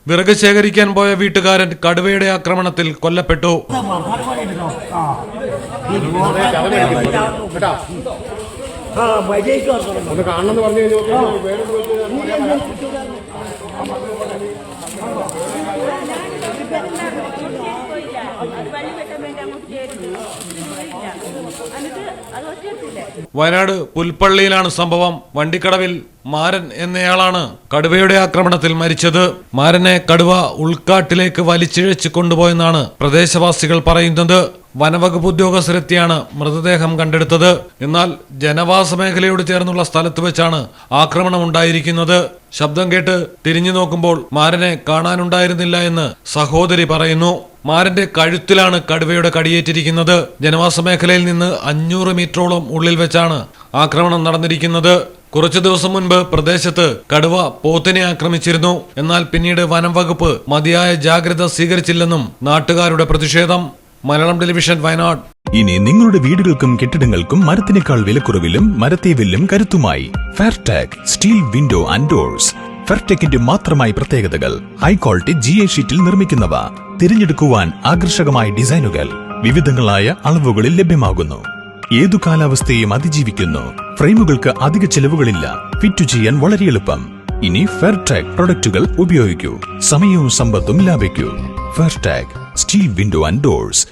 വിറക് ശേഖരിക്കാൻ പോയ വീട്ടുകാരൻ കടുവയുടെ ആക്രമണത്തിൽ കൊല്ലപ്പെട്ടു. വയനാട് പുൽപ്പള്ളിയിലാണ് സംഭവം. വണ്ടിക്കടവിൽ മാരൻ എന്നയാളാണ് കടുവയുടെ ആക്രമണത്തിൽ മരിച്ചത്. മാരനെ കടുവ ഉൾക്കാട്ടിലേക്ക് വലിച്ചിഴച്ച് കൊണ്ടുപോയെന്നാണ് പ്രദേശവാസികൾ പറയുന്നത്. വനവകുപ്പ് ഉദ്യോഗസ്ഥരെത്തിയാണ് മൃതദേഹം കണ്ടെടുത്തത്. എന്നാൽ ജനവാസ മേഖലയോട് ചേർന്നുള്ള സ്ഥലത്ത് വെച്ചാണ് ആക്രമണം ഉണ്ടായിരിക്കുന്നത്. ശബ്ദം കേട്ട് തിരിഞ്ഞു നോക്കുമ്പോൾ മാരനെ കാണാനുണ്ടായിരുന്നില്ല എന്ന് സഹോദരി പറയുന്നു. മാരന്റെ കഴുത്തിലാണ് കടുവയുടെ കടിയേറ്റിരിക്കുന്നത്. ജനവാസ മേഖലയിൽ നിന്ന് 500 മീറ്ററോളം ഉള്ളിൽ വെച്ചാണ് ആക്രമണം നടന്നിരിക്കുന്നത്. കുറച്ചു ദിവസം മുൻപ് പ്രദേശത്ത് കടുവ പോത്തിനെ ആക്രമിച്ചിരുന്നു. എന്നാൽ പിന്നീട് വനം വകുപ്പ് മതിയായ ജാഗ്രത സ്വീകരിച്ചില്ലെന്നും നാട്ടുകാരുടെ പ്രതിഷേധം. മലയാളം ടെലിവിഷൻ, വയനാട്. ഇനി നിങ്ങളുടെ വീടുകൾക്കും കെട്ടിടങ്ങൾക്കും മരത്തിനേക്കാൾ വിലക്കുറവിലും മരത്തെ വെല്ലും കരുത്തുമായി ഫെയർടെക് സ്റ്റീൽ വിൻഡോ ആൻഡ് ഡോർസ്. ഫെയർടെക്കിന്റെ മാത്രമായി പ്രത്യേകതകൾ: ഹൈ ക്വാളിറ്റി GA ഷീറ്റിൽ നിർമ്മിക്കുന്നവ, തിരഞ്ഞെടുക്കുവാൻ ആകർഷകമായ ഡിസൈനുകൾ, വിവിധങ്ങളായ അളവുകളിൽ ലഭ്യമാകുന്നു. ഏതു കാലാവസ്ഥയെയും അതിജീവിക്കുന്നു. ഫ്രെയിമുകൾക്ക് അധിക ചെലവുകളില്ല. ഫിറ്റ് ചെയ്യാൻ വളരെ എളുപ്പം. ഇനി ഫെയർടെക് പ്രൊഡക്റ്റുകൾ ഉപയോഗിക്കൂ. സമയവും സമ്പത്തും ലാഭിക്കൂ. ഫെയർടെക് സ്റ്റീൽ വിൻഡോ ആൻഡ് ഡോർസ്.